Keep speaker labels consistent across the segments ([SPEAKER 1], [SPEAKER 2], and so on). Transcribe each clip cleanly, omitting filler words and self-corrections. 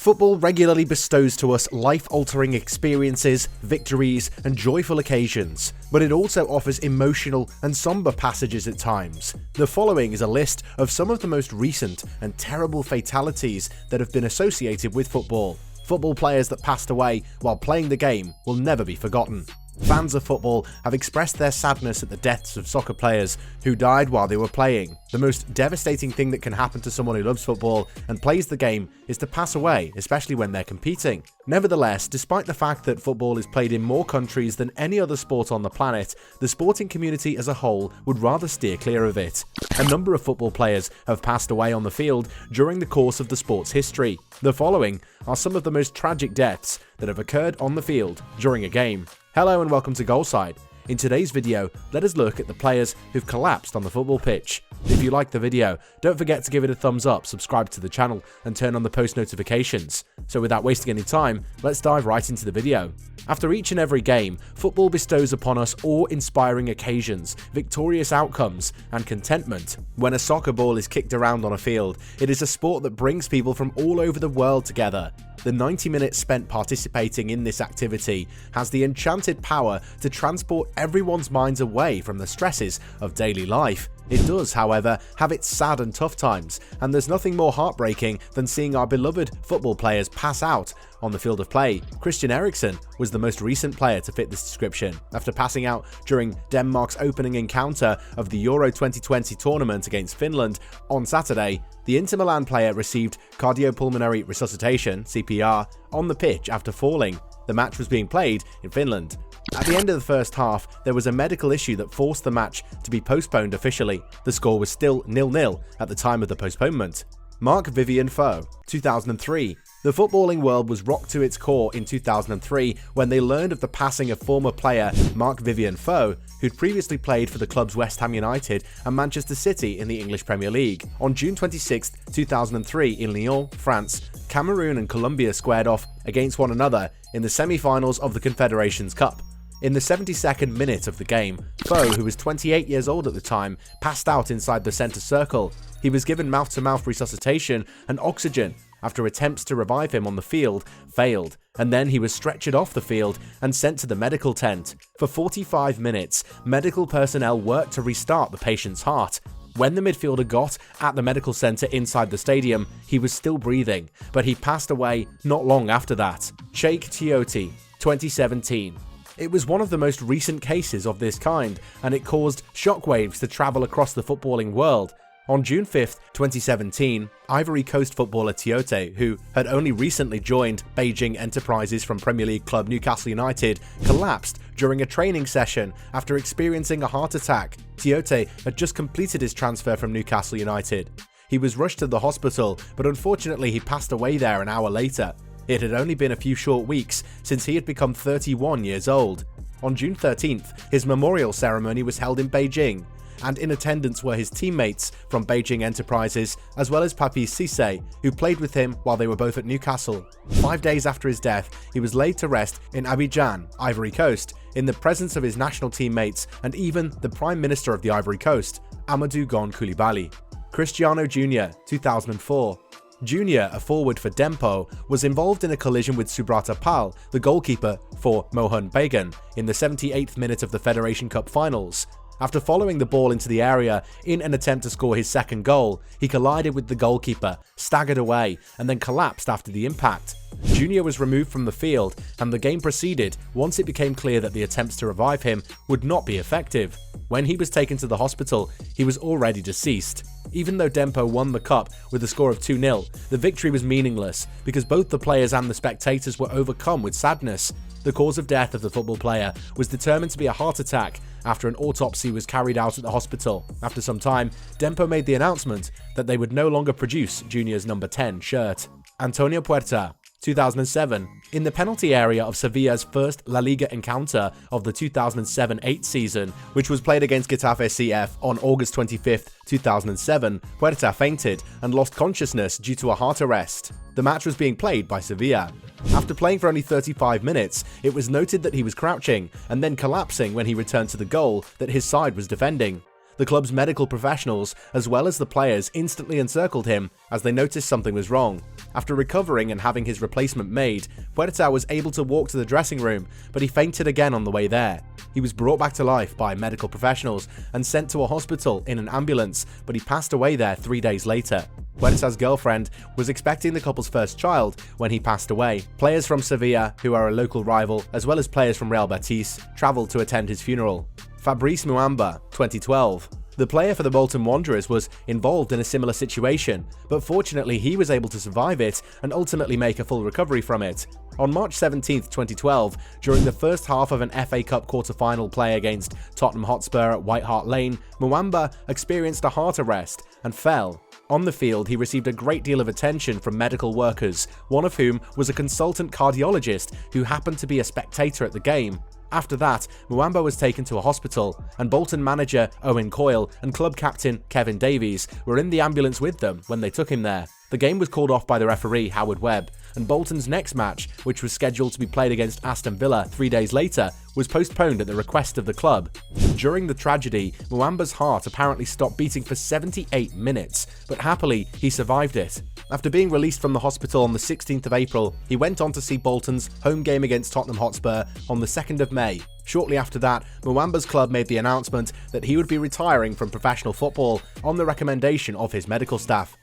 [SPEAKER 1] Football regularly bestows to us life-altering experiences, victories, and joyful occasions, but it also offers emotional and somber passages at times. The following is a list of some of the most recent and terrible fatalities that have been associated with football. Football players that passed away while playing the game will never be forgotten. Fans of football have expressed their sadness at the deaths of soccer players who died while they were playing. The most devastating thing that can happen to someone who loves football and plays the game is to pass away, especially when they're competing. Nevertheless, despite the fact that football is played in more countries than any other sport on the planet, the sporting community as a whole would rather steer clear of it. A number of football players have passed away on the field during the course of the sport's history. The following are some of the most tragic deaths that have occurred on the field during a game. Hello and welcome to Goalside. In today's video, let us look at the players who've collapsed on the football pitch. If you liked the video, don't forget to give it a thumbs up, subscribe to the channel, and turn on the post notifications. So without wasting any time, let's dive right into the video. After each and every game, football bestows upon us awe-inspiring occasions, victorious outcomes, and contentment. When a soccer ball is kicked around on a field, it is a sport that brings people from all over the world together. The 90 minutes spent participating in this activity has the enchanted power to transport everyone's minds away from the stresses of daily life. It does, however, have its sad and tough times, and there's nothing more heartbreaking than seeing our beloved football players pass out on the field of play. Christian Eriksen was the most recent player to fit this description. After passing out during Denmark's opening encounter of the Euro 2020 tournament against Finland on Saturday, the Inter Milan player received cardiopulmonary resuscitation (CPR) on the pitch after falling. The match was being played in Finland. At the end of the first half, there was a medical issue that forced the match to be postponed officially. The score was still 0-0 at the time of the postponement. MarkVivien Foe, 2003. The footballing world was rocked to its core in 2003 when they learned of the passing of former player MarkVivien Foe, who'd previously played for the clubs West Ham United and Manchester City in the English Premier League. On June 26, 2003 in Lyon, France, Cameroon and Colombia squared off against one another in the semi-finals of the Confederations Cup. In the 72nd minute of the game, Foe, who was 28 years old at the time, passed out inside the centre circle. He was given mouth-to-mouth resuscitation and oxygen after attempts to revive him on the field failed, and then he was stretchered off the field and sent to the medical tent. For 45 minutes, medical personnel worked to restart the patient's heart. When the midfielder got at the medical centre inside the stadium, he was still breathing, but he passed away not long after that. Cheick Tiote, 2017. It was one of the most recent cases of this kind, and it caused shockwaves to travel across the footballing world. On June 5, 2017, Ivory Coast footballer Tiote, who had only recently joined Beijing Enterprises from Premier League club Newcastle United, collapsed during a training session after experiencing a heart attack. Tiote had just completed his transfer from Newcastle United. He was rushed to the hospital, but unfortunately he passed away there an hour later. It had only been a few short weeks since he had become 31 years old. On June 13th, his memorial ceremony was held in Beijing, and in attendance were his teammates from Beijing Enterprises, as well as Fabrice Muamba, who played with him while they were both at Newcastle. 5 days after his death, he was laid to rest in Abidjan, Ivory Coast, in the presence of his national teammates and even the Prime Minister of the Ivory Coast, Amadou Gon Coulibaly. Cristiano Jr, 2004. Junior, a forward for Dempo, was involved in a collision with Subrata Pal, the goalkeeper for Mohun Bagan, in the 78th minute of the Federation Cup finals. After following the ball into the area in an attempt to score his second goal, he collided with the goalkeeper, staggered away, and then collapsed after the impact. Junior was removed from the field, and the game proceeded once it became clear that the attempts to revive him would not be effective. When he was taken to the hospital, he was already deceased. Even though Dempo won the cup with a score of 2-0, the victory was meaningless because both the players and the spectators were overcome with sadness. The cause of death of the football player was determined to be a heart attack after an autopsy was carried out at the hospital. After some time, Dempo made the announcement that they would no longer produce Junior's number 10 shirt. Antonio Puerta, 2007. In the penalty area of Sevilla's first La Liga encounter of the 2007-8 season, which was played against Getafe CF on August 25, 2007, Puerta fainted and lost consciousness due to a heart arrest. The match was being played by Sevilla. After playing for only 35 minutes, it was noted that he was crouching and then collapsing when he returned to the goal that his side was defending. The club's medical professionals, as well as the players, instantly encircled him as they noticed something was wrong. After recovering and having his replacement made, Puerta was able to walk to the dressing room, but he fainted again on the way there. He was brought back to life by medical professionals and sent to a hospital in an ambulance, but he passed away there 3 days later. Puerta's girlfriend was expecting the couple's first child when he passed away. Players from Sevilla, who are a local rival, as well as players from Real Betis, travelled to attend his funeral. Fabrice Muamba, 2012. The player for the Bolton Wanderers was involved in a similar situation, but fortunately he was able to survive it and ultimately make a full recovery from it. On March 17, 2012, during the first half of an FA Cup quarter-final play against Tottenham Hotspur at White Hart Lane, Muamba experienced a heart arrest and fell. On the field, he received a great deal of attention from medical workers, one of whom was a consultant cardiologist who happened to be a spectator at the game. After that, Muamba was taken to a hospital, and Bolton manager Owen Coyle and club captain Kevin Davies were in the ambulance with them when they took him there. The game was called off by the referee Howard Webb, and Bolton's next match, which was scheduled to be played against Aston Villa 3 days later, was postponed at the request of the club. During the tragedy, Muamba's heart apparently stopped beating for 78 minutes, but happily he survived it. After being released from the hospital on the 16th of April, he went on to see Bolton's home game against Tottenham Hotspur on the 2nd of May. Shortly after that, Muamba's club made the announcement that he would be retiring from professional football on the recommendation of his medical staff.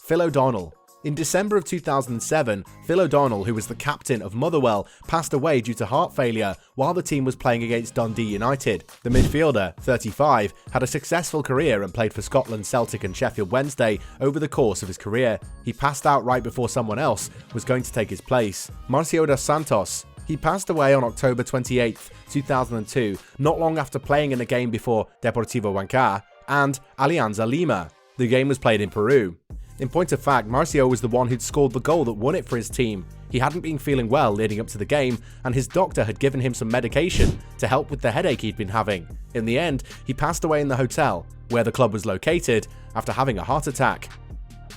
[SPEAKER 1] Phil O'Donnell. In December of 2007, Phil O'Donnell, who was the captain of Motherwell, passed away due to heart failure while the team was playing against Dundee United. The midfielder, 35, had a successful career and played for Scotland, Celtic and Sheffield Wednesday over the course of his career. He passed out right before someone else was going to take his place. Marcio dos Santos. He passed away on October 28, 2002, not long after playing in a game before Deportivo Huancar and Alianza Lima. The game was played in Peru. In point of fact, Marcio was the one who'd scored the goal that won it for his team. He hadn't been feeling well leading up to the game, and his doctor had given him some medication to help with the headache he'd been having. In the end, he passed away in the hotel, where the club was located, after having a heart attack.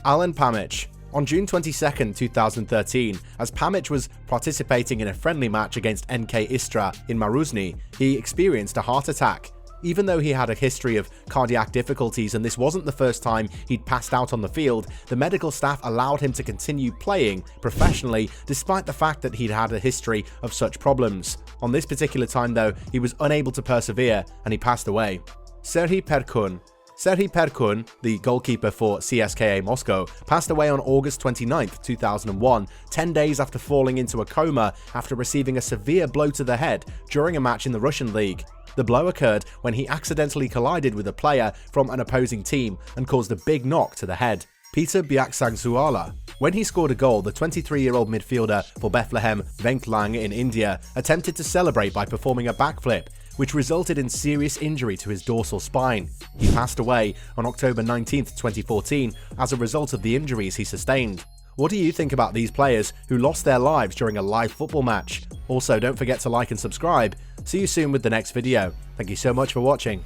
[SPEAKER 1] Alan Pamich. On June 22, 2013, as Pamich was participating in a friendly match against NK Istra in Maruzny, he experienced a heart attack. Even though he had a history of cardiac difficulties and this wasn't the first time he'd passed out on the field, the medical staff allowed him to continue playing professionally despite the fact that he'd had a history of such problems. On this particular time though, he was unable to persevere and he passed away. Serhii Perkun. Serhii Perkun, the goalkeeper for CSKA Moscow, passed away on August 29, 2001, 10 days after falling into a coma after receiving a severe blow to the head during a match in the Russian league. The blow occurred when he accidentally collided with a player from an opposing team and caused a big knock to the head. Peter Biaksangsuala. When he scored a goal, the 23-year-old midfielder for Bethlehem Vengtlang in India attempted to celebrate by performing a backflip, which resulted in serious injury to his dorsal spine. He passed away on October 19, 2014 as a result of the injuries he sustained. What do you think about these players who lost their lives during a live football match? Also, don't forget to like and subscribe. See you soon with the next video. Thank you so much for watching.